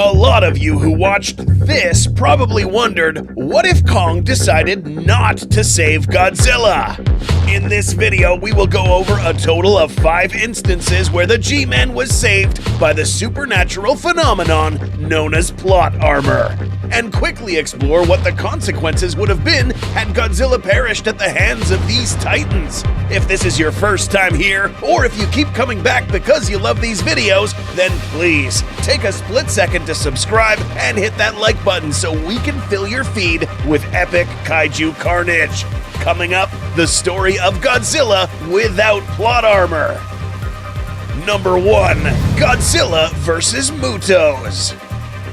A lot of you who watched this probably wondered, what if Kong decided not to save Godzilla? In this video, we will go over a total of 5 instances where the G-Man was saved by the supernatural phenomenon known as plot armor, and quickly explore what the consequences would have been had Godzilla perished at the hands of these titans. If this is your first time here, or if you keep coming back because you love these videos, then please take a split second to subscribe and hit that like button so we can fill your feed with epic kaiju carnage. Coming up, the story of Godzilla without plot armor. Number 1. Godzilla vs. Mutos.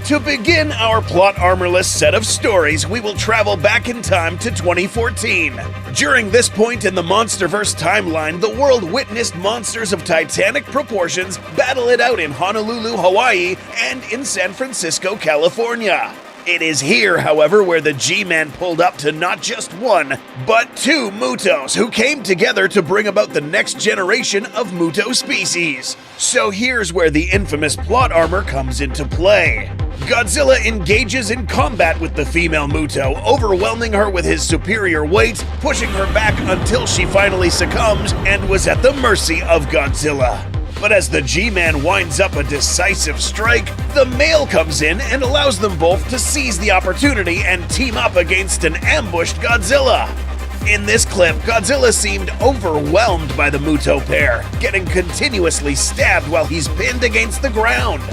To begin our plot armorless set of stories, we will travel back in time to 2014. During this point in the Monsterverse timeline, the world witnessed monsters of titanic proportions battle it out in Honolulu, Hawaii, and in San Francisco, California. It is here, however, where the G-Man pulled up to not just one, but 2 Mutos who came together to bring about the next generation of Muto species. So here's where the infamous plot armor comes into play. Godzilla engages in combat with the female Muto, overwhelming her with his superior weight, pushing her back until she finally succumbs and was at the mercy of Godzilla. But as the G-Man winds up a decisive strike, the male comes in and allows them both to seize the opportunity and team up against an ambushed Godzilla. In this clip, Godzilla seemed overwhelmed by the Muto pair, getting continuously stabbed while he's pinned against the ground.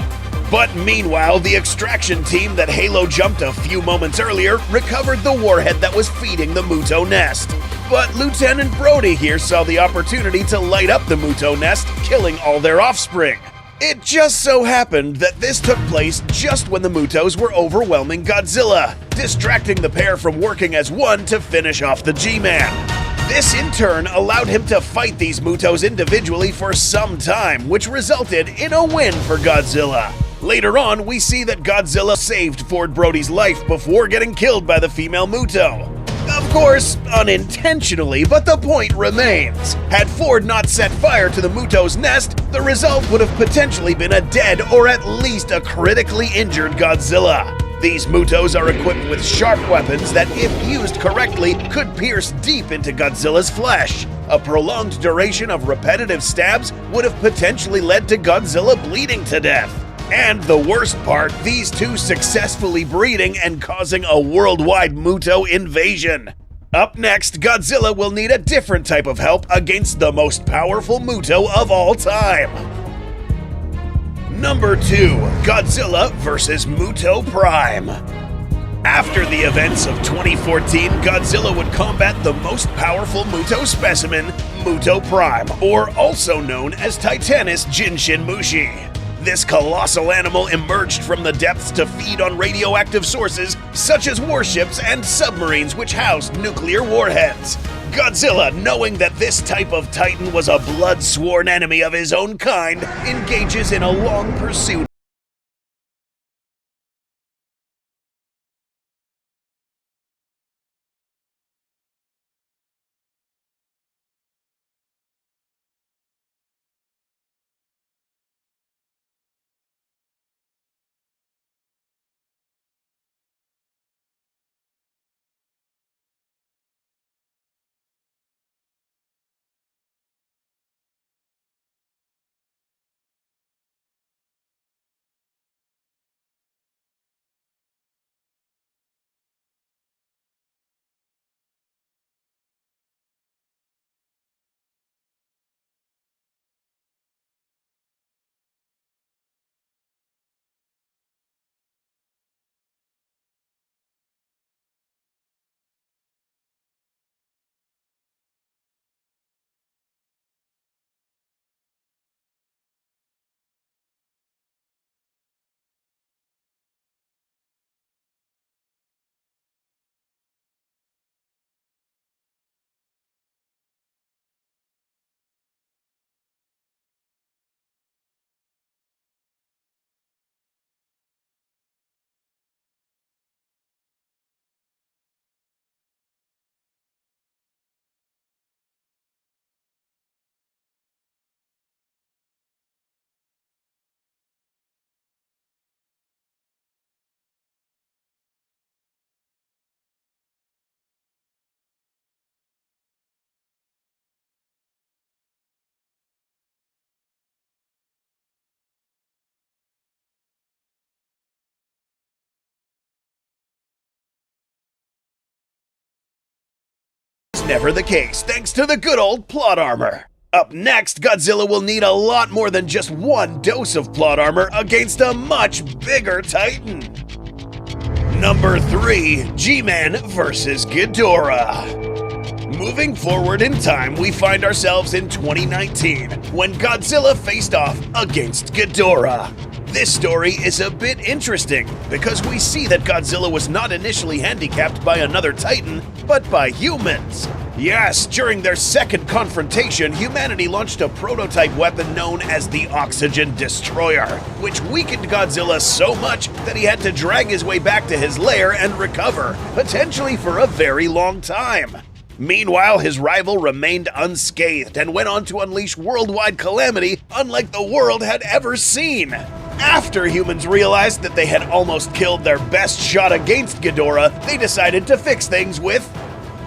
But meanwhile, the extraction team that Halo jumped a few moments earlier recovered the warhead that was feeding the Muto nest. But Lieutenant Brody here saw the opportunity to light up the Muto nest, killing all their offspring. It just so happened that this took place just when the Mutos were overwhelming Godzilla, distracting the pair from working as one to finish off the G-Man. This in turn allowed him to fight these Mutos individually for some time, which resulted in a win for Godzilla. Later on, we see that Godzilla saved Ford Brody's life before getting killed by the female Muto. Of course, unintentionally, but the point remains. Had Ford not set fire to the Muto's nest, the result would have potentially been a dead or at least a critically injured Godzilla. These Mutos are equipped with sharp weapons that, if used correctly, could pierce deep into Godzilla's flesh. A prolonged duration of repetitive stabs would have potentially led to Godzilla bleeding to death. And the worst part, these two successfully breeding and causing a worldwide Muto invasion. Up next, Godzilla will need a different type of help against the most powerful Muto of all time. Number 2. Godzilla vs. Muto Prime. After the events of 2014, Godzilla would combat the most powerful Muto specimen, Muto Prime, or also known as Titanus Jinshin Mushi. This colossal animal emerged from the depths to feed on radioactive sources such as warships and submarines which housed nuclear warheads. Godzilla, knowing that this type of titan was a blood-sworn enemy of his own kind, engages in a long pursuit never the case thanks to the good old plot armor. Up next, Godzilla will need a lot more than just one dose of plot armor against a much bigger Titan. Number 3, G-Man vs. Ghidorah. Moving forward in time, we find ourselves in 2019 when Godzilla faced off against Ghidorah. This story is a bit interesting because we see that Godzilla was not initially handicapped by another Titan, but by humans. Yes, during their second confrontation, humanity launched a prototype weapon known as the Oxygen Destroyer, which weakened Godzilla so much that he had to drag his way back to his lair and recover, potentially for a very long time. Meanwhile, his rival remained unscathed and went on to unleash worldwide calamity unlike the world had ever seen. After humans realized that they had almost killed their best shot against Ghidorah, they decided to fix things with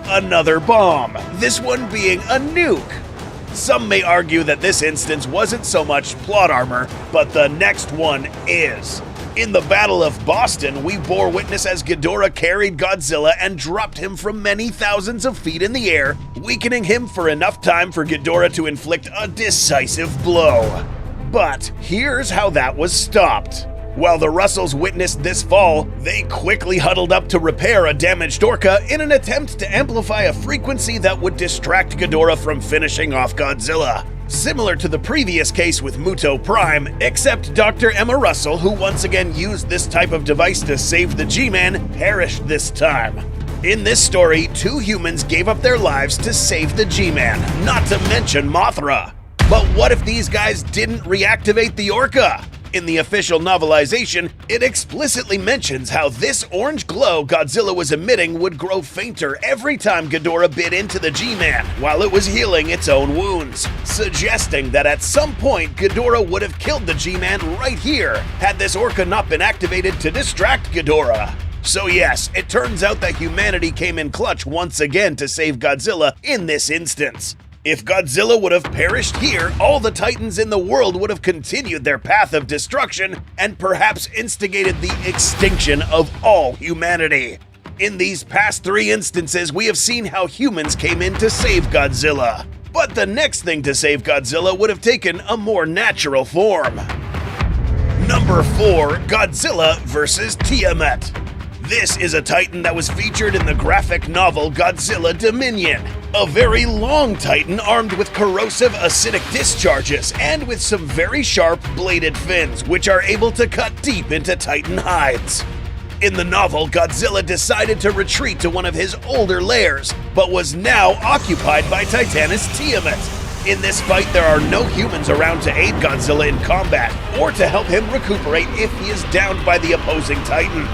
another bomb, this one being a nuke. Some may argue that this instance wasn't so much plot armor, but the next one is. In the Battle of Boston, we bore witness as Ghidorah carried Godzilla and dropped him from many thousands of feet in the air, weakening him for enough time for Ghidorah to inflict a decisive blow. But here's how that was stopped. While the Russells witnessed this fall, they quickly huddled up to repair a damaged Orca in an attempt to amplify a frequency that would distract Ghidorah from finishing off Godzilla. Similar to the previous case with Muto Prime, except Dr. Emma Russell, who once again used this type of device to save the G-Man, perished this time. In this story, 2 humans gave up their lives to save the G-Man, not to mention Mothra. But what if these guys didn't reactivate the Orca? In the official novelization, it explicitly mentions how this orange glow Godzilla was emitting would grow fainter every time Ghidorah bit into the G-Man while it was healing its own wounds, suggesting that at some point Ghidorah would have killed the G-Man right here had this Orca not been activated to distract Ghidorah. So yes, it turns out that humanity came in clutch once again to save Godzilla in this instance. If Godzilla would have perished here, all the Titans in the world would have continued their path of destruction and perhaps instigated the extinction of all humanity. In these past 3 instances, we have seen how humans came in to save Godzilla. But the next thing to save Godzilla would have taken a more natural form. Number 4, Godzilla vs. Tiamat. This is a Titan that was featured in the graphic novel Godzilla Dominion. A very long Titan armed with corrosive acidic discharges and with some very sharp bladed fins which are able to cut deep into Titan hides. In the novel, Godzilla decided to retreat to one of his older lairs, but was now occupied by Titaness Tiamat. In this fight, there are no humans around to aid Godzilla in combat or to help him recuperate if he is downed by the opposing Titan.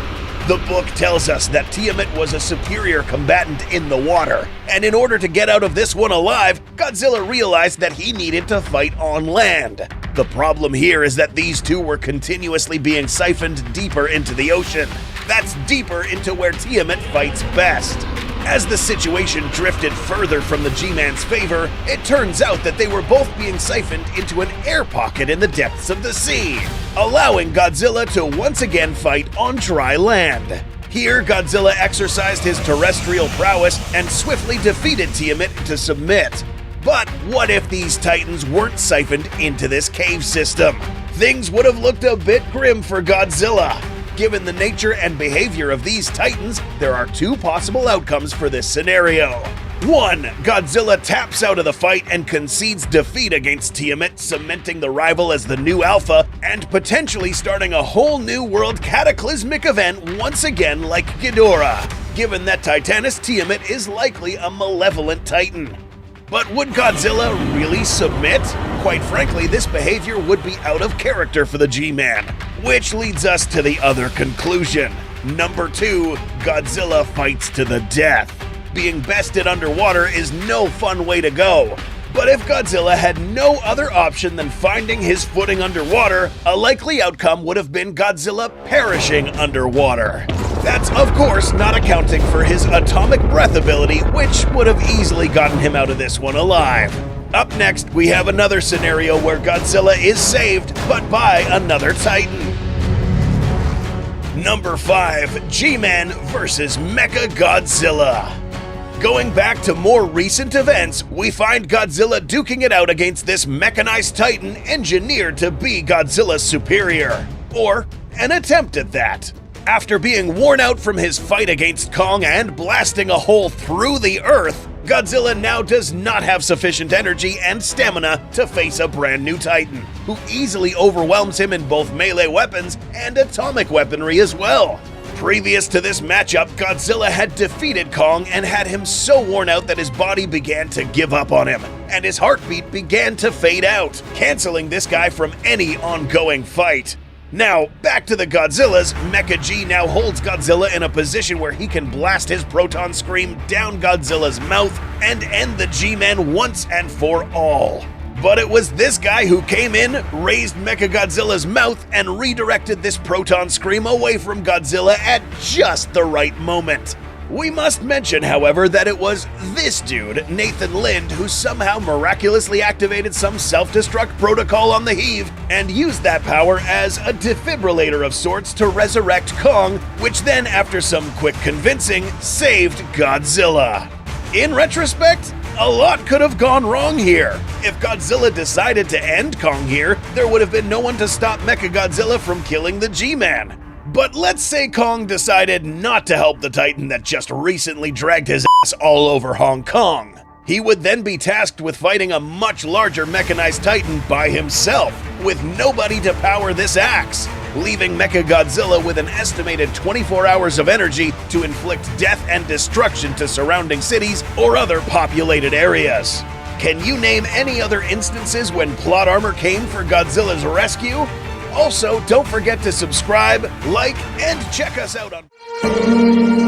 The book tells us that Tiamat was a superior combatant in the water, and in order to get out of this one alive, Godzilla realized that he needed to fight on land. The problem here is that these two were continuously being siphoned deeper into the ocean. That's deeper into where Tiamat fights best. As the situation drifted further from the G-Man's favor, it turns out that they were both being siphoned into an air pocket in the depths of the sea, allowing Godzilla to once again fight on dry land. Here, Godzilla exercised his terrestrial prowess and swiftly defeated Tiamat to submit. But what if these Titans weren't siphoned into this cave system? Things would have looked a bit grim for Godzilla. Given the nature and behavior of these Titans, there are 2 possible outcomes for this scenario. 1. Godzilla taps out of the fight and concedes defeat against Tiamat, cementing the rival as the new alpha and potentially starting a whole new world cataclysmic event once again like Ghidorah, given that Titaness Tiamat is likely a malevolent Titan. But would Godzilla really submit? Quite frankly, this behavior would be out of character for the G-Man, which leads us to the other conclusion. Number 2, Godzilla fights to the death. Being bested underwater is no fun way to go. But if Godzilla had no other option than finding his footing underwater, a likely outcome would have been Godzilla perishing underwater. That's, of course, not accounting for his atomic breath ability, which would have easily gotten him out of this one alive. Up next, we have another scenario where Godzilla is saved, but by another Titan. Number 5, G-Man vs. MechaGodzilla. Going back to more recent events, we find Godzilla duking it out against this mechanized titan engineered to be Godzilla's superior. Or an attempt at that. After being worn out from his fight against Kong and blasting a hole through the earth, Godzilla now does not have sufficient energy and stamina to face a brand new titan, who easily overwhelms him in both melee weapons and atomic weaponry as well. Previous to this matchup, Godzilla had defeated Kong and had him so worn out that his body began to give up on him, and his heartbeat began to fade out, canceling this guy from any ongoing fight. Now, back to the Godzillas, Mecha G now holds Godzilla in a position where he can blast his proton scream down Godzilla's mouth and end the G-Man once and for all. But it was this guy who came in, raised MechaGodzilla's mouth, and redirected this proton scream away from Godzilla at just the right moment. We must mention, however, that it was this dude, Nathan Lind, who somehow miraculously activated some self-destruct protocol on the Heave and used that power as a defibrillator of sorts to resurrect Kong, which then, after some quick convincing, saved Godzilla. In retrospect, a lot could have gone wrong here. If Godzilla decided to end Kong here, there would have been no one to stop MechaGodzilla from killing the G-Man. But let's say Kong decided not to help the Titan that just recently dragged his ass all over Hong Kong. He would then be tasked with fighting a much larger mechanized Titan by himself, with nobody to power this axe, leaving MechaGodzilla with an estimated 24 hours of energy to inflict death and destruction to surrounding cities or other populated areas. Can you name any other instances when plot armor came for Godzilla's rescue? Also, don't forget to subscribe, like, and check us out on